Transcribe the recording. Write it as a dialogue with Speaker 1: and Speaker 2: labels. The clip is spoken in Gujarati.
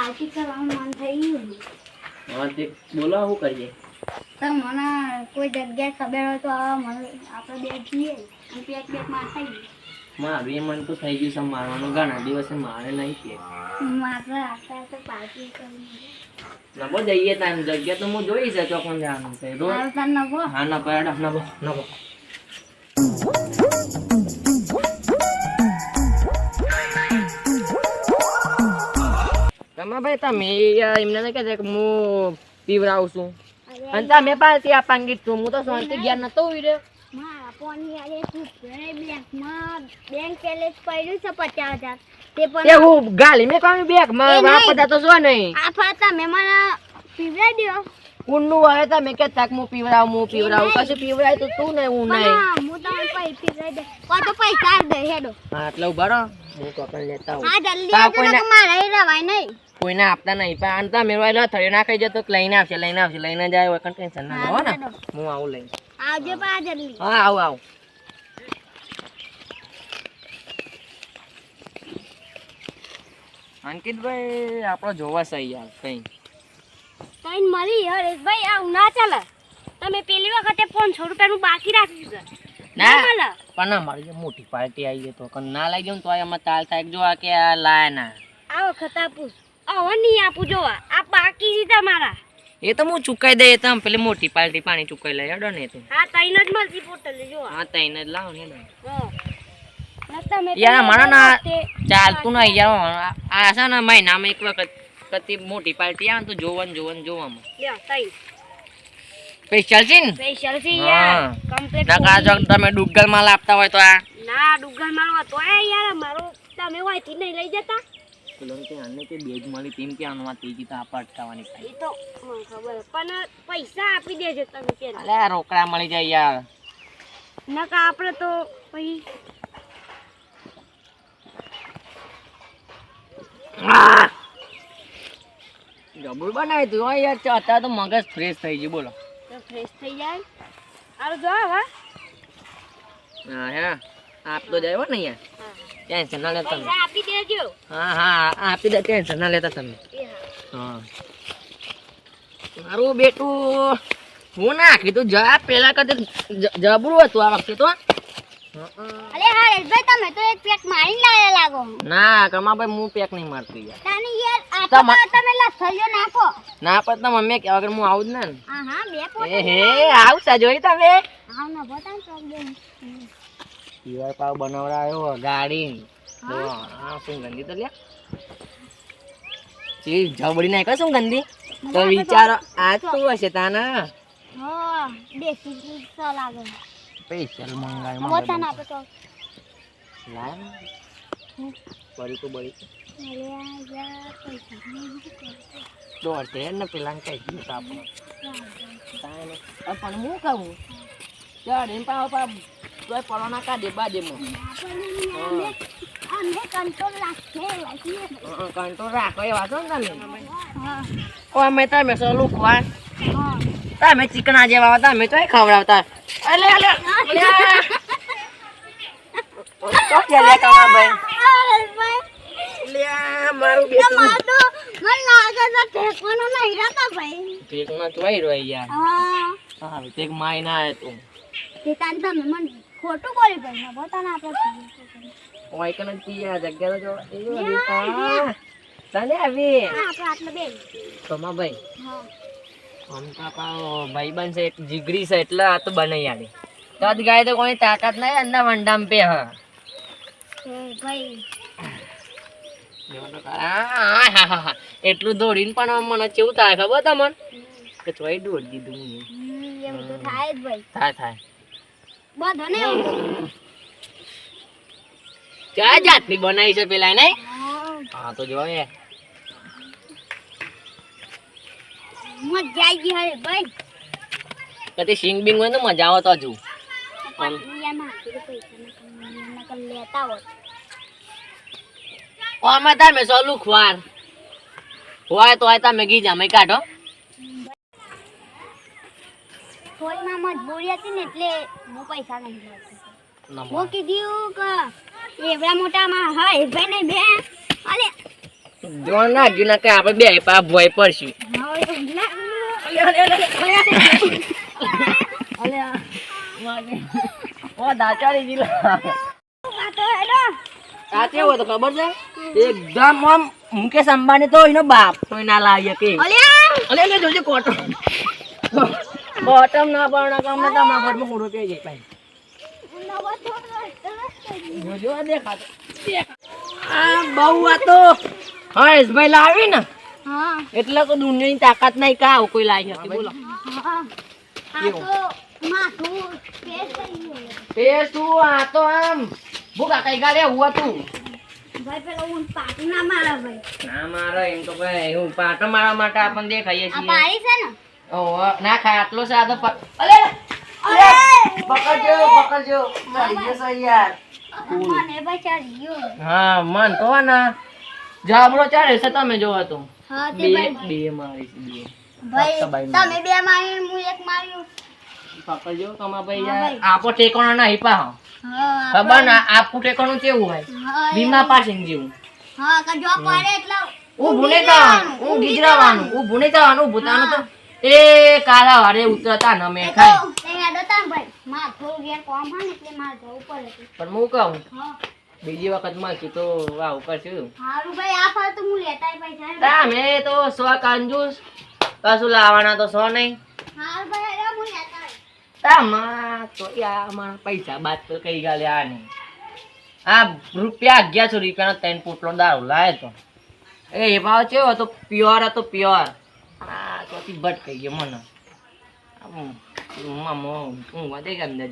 Speaker 1: પાર્ટી કરવાનું મન થઈ ગયું.
Speaker 2: હા તે બોલો શું કરીએ?
Speaker 1: તો મને કોઈ જગ્યાએ ખબર હોય તો મને આપણે બે જઈએ અને પેક મારતા આવીએ.
Speaker 2: મારું એ મન તો થઈ ગયું છે મારવાનું. ઘણા દિવસે મારે નહીં કે
Speaker 1: મારે આટલા પાર્ટી કરવી.
Speaker 2: નબો જઈએ તાન જગ્યા તો હું જોઈ છે ચોકન જવાનું છે રોજ.
Speaker 1: હાલ તાર નવો
Speaker 2: હા ના પાડા નબો નબો. તમે ભાઈ તમે એમને નહીં કહેતા કે હું પીવડાવું છું અને તમે પાર્ટી આપવાની કીધું. હું તો શાંતિ ગયા નતો ઉઈ રહ્યો.
Speaker 1: મારા પોની આલે બેંકમાં બેંક બેલેન્સ પડ્યું છે 50,000. તે પણ
Speaker 2: તે હું ગાલી મેં કહ્યું બેગ માં વાપરતા તો શું નહીં.
Speaker 1: આ ફાતા મેં મને પીવડાવી દો.
Speaker 2: કુંડું આવે તમે કે તાક હું પીવડાવું કશું પીવડાય તો તું નહીં હું નહીં.
Speaker 1: હું તમને પીવડાવી દે તો પૈસા દે હેડો.
Speaker 2: હા એટલે ઉભા રહો હું ટોકન લેતા આવું.
Speaker 1: હા જલ્દી આવજો ને મારે રવાય નહીં.
Speaker 2: કોઈને આપતા નહીં પણ આનતા મેળવાય ના થયો ના ખાઈ જાય તો લઈને આવશે લઈને જાય હોય ટેન્શન ના લો ને. હું આવું લઈને
Speaker 1: આવજો પા જલ્દી.
Speaker 2: હા આવું અંકિતભાઈ આપણો જોવા છે યાર કઈ
Speaker 1: કઈ મળી હરેશભાઈ આવું ના ચાલે. તમે પેલી વખતે 500 રૂપિયાનું બાકી રાખ્યું છે.
Speaker 2: ના
Speaker 1: મળે
Speaker 2: પણ ના મારી મોટી પાર્ટી આવી ગઈ તો ના લઈ ગયું તો એમાં તાલ થાય જો આ કે આ લાય ના
Speaker 1: આ વખત આપું હવે નહીં આપું જોવા આ બાકી છે તમારા.
Speaker 2: એ તો હું ચૂકાઈ દઈએ તમે પેલી મોટી પાર્ટી પાણી ચૂકાઈ લઈ હેડો ને તો.
Speaker 1: હા તઈને જ મળતી પોટલ જોવા.
Speaker 2: હા તઈને જ લાવો ને હેડો.
Speaker 1: તમે
Speaker 2: યાર મારા ના ચાલતું નહીં યાર. આ છે ને મહિનામાં એક વખત કતી મોટી પાર્ટી આવે ને તો જોવામાં
Speaker 1: લ્યો તઈ
Speaker 2: સ્પેશિયલ છે ને
Speaker 1: સ્પેશિયલ છે યાર કમ્પ્લીટ.
Speaker 2: ના કાજો તમે ડુગ્ગલ માલ આપતા હોય તો આ
Speaker 1: ના ડુગ્ગર મારવા તો યાર મારો તમે હોયથી નહીં લઈ જતા.
Speaker 2: પેલો કે આને કે બેગ મળી તેમ કે આનો આ તેજી તો આપ અટકાવવાની થાય.
Speaker 1: એ તો મને ખબર પણ પૈસા આપી દેજો તમે કે.
Speaker 2: અલે રોકડા મળી જાય યાર.
Speaker 1: નકા આપણે તો પછી
Speaker 2: જબરું બનાવી તું યાર. અત્યારે તો મગજ ફ્રેશ થઈ ગયું બોલો.
Speaker 1: તો ફ્રેશ થઈ જાય. આરો જો હવે
Speaker 2: હા હે આપતો જાય હો ને યાર. ટેન્શન ના લેતા તમે.
Speaker 1: પૈસા આપી દેજો.
Speaker 2: હા આપી દે ટેન્શન ના લેતા તમે.
Speaker 1: એ હા
Speaker 2: હા મારું બેટું હું નાખી તું જા પેલા કરતી જબરું હતું આ વખતે તો.
Speaker 1: અરે હરેશભાઈ તમે તો એક પેક મારીને લાયા લાગો.
Speaker 2: ના કમાભાઈ હું પેક નહીં મારતી યાર.
Speaker 1: તાની યાર આ તો તમે લસરિયો નાખો.
Speaker 2: ના પણ તો મમ્મી કે વગર હું આવું જ ને.
Speaker 1: હા હા બે પોટ.
Speaker 2: એ હે આવશે જોઈ તમે.
Speaker 1: આવ ન બતાવ પ્રોબ્લેમ.
Speaker 2: પીવર પાવ બનાવડાયો ગાડી. તો આ શું ગંદી તો લ્યા. ચી જબડી નાખો શું ગંદી. તો વિચારો આ શું હશે તાના.
Speaker 1: હા દેશી તો લાગે.
Speaker 2: સ્પેશિયલ મંગાય
Speaker 1: બતા ના તો
Speaker 2: લાય બળી તો બળી
Speaker 1: અરે યાર પૈસા
Speaker 2: દોડતે ને પેલા કઈ ગયું આપણે પણ હું કહું ચાર એમ પાવ પાવ તોય પડો ના કાઢે બાજેમાં
Speaker 1: અમે કંટ્રોલ રાખે
Speaker 2: કંટ્રોલ રાખો એ વાંચો ને તમે.
Speaker 1: હા
Speaker 2: અમે તમે સલું ખવા
Speaker 1: હા
Speaker 2: તમે ચીકણા જેવા હતા અમે તો ખવડાવતા. અલે અલે તો કે લે કામ ભાઈ લે મારું બેટું
Speaker 1: મને લાગે છે ઠેકવાનો નહીં રહેતા ભાઈ.
Speaker 2: ઠેક ના જોઈ રહ્યો યાર.
Speaker 1: હા
Speaker 2: હા ઠેક માય ના આય તું
Speaker 1: તે તાન તમે મને ખોટું બોલી ભાઈ ના બતાના આપણે
Speaker 2: ઓય કને તીયા જગ્યા જો એ દેખા તને આવી
Speaker 1: આપણે આટલે બે
Speaker 2: કમા ભાઈ.
Speaker 1: હા
Speaker 2: આમ કાપા ભાઈ બન છે જીગરી છે એટલે આ તો બનાઈ આલી. તદ ગાય તો કોઈ તાકાત નહીં અંદા વંડામ પે હ
Speaker 1: ભાઈ
Speaker 2: એટલું દોડીને પણ મને કેવું થાય ખબર તમને કે ચોઈ દોડી દીધું.
Speaker 1: એવું તો થાય જ ભાઈ.
Speaker 2: થાય
Speaker 1: બધો ને એવું
Speaker 2: ક્યાં જાતની બનાવી છે પેલા નહીં.
Speaker 1: હા
Speaker 2: હા તો જોઈએ
Speaker 1: મજા આવી ગઈ હરે ભાઈ.
Speaker 2: કદી સિંગ બિંગ હોય તો મજા આવે તો હજુ.
Speaker 1: લેતા હોત
Speaker 2: ઓમાં તમે સોલું ખવાર હોય તો હોય તમે ગી જામે કાઢો.
Speaker 1: થોડી માં મજબૂરી હતી ને એટલે હું પૈસા નહીં લાવતી. હું કીધું કે એવડા મોટામાં હા ભાઈ ને બે અરે
Speaker 2: જોન નાખ્યું ના કે આપણે બે પા ભોય પડશું. સાચે હોય તો ખબર છે એકદમ આમ મુકેશ અંબાણી તો એનો બાપ તો ના લાવીએ કે અલે જોજે કોટો બોટમ ના પણ કામ ના તમારા ઘરમાં કોડો કે જાય ભાઈ જોજો આ દેખાતો આ બહુ આ તો હરેશભાઈ લાવી ને એટલે તો દુનિયાની તાકાત નહીં કા આવું કોઈ લાવી શકે બોલો પેસ તું આ તો આમ ભૂકા કઈ ગાલે હુઆ તું ના મારે એમ તો ભાઈ હું પાટો મારવા માટે આપણને દેખાઈએ છીએ ના ખાય આટલો છે આ તો અલે પકડજો મરી જશે યાર હા મન તો ને જાબડો ચારે છે તમે જોવો તો બે મારી પકડજો તમા ભાઈ યાર આપો ઠેકાણો નહીં પા ખબર ના આપું ઠેકાણું કેવું હોય બીમા પાસે જેવું ઊભું નહીં થવાનું હું ગીજરાવાનું ઊભું નહીં થવાનું ઊભું થવાનું તો એ કાલા વારે ઉતરતા ન મેં ખાય પણ હું કહું બીજી વખત મળશું તો આવું કરશું તમે તો સો કંજૂસ કશું લાવવાના તો સો નહીં તો મારા પૈસા બાદ તો કઈ ગાલે આ નહીં આ રૂપિયા 1100 રૂપિયાનો 3 પોટલો દારૂ લાવે તો એ ભાવ કેવો હતો પ્યોર હતો પ્યોર આ તો ભટ કહી ગયો મને હું વધે કે અંદર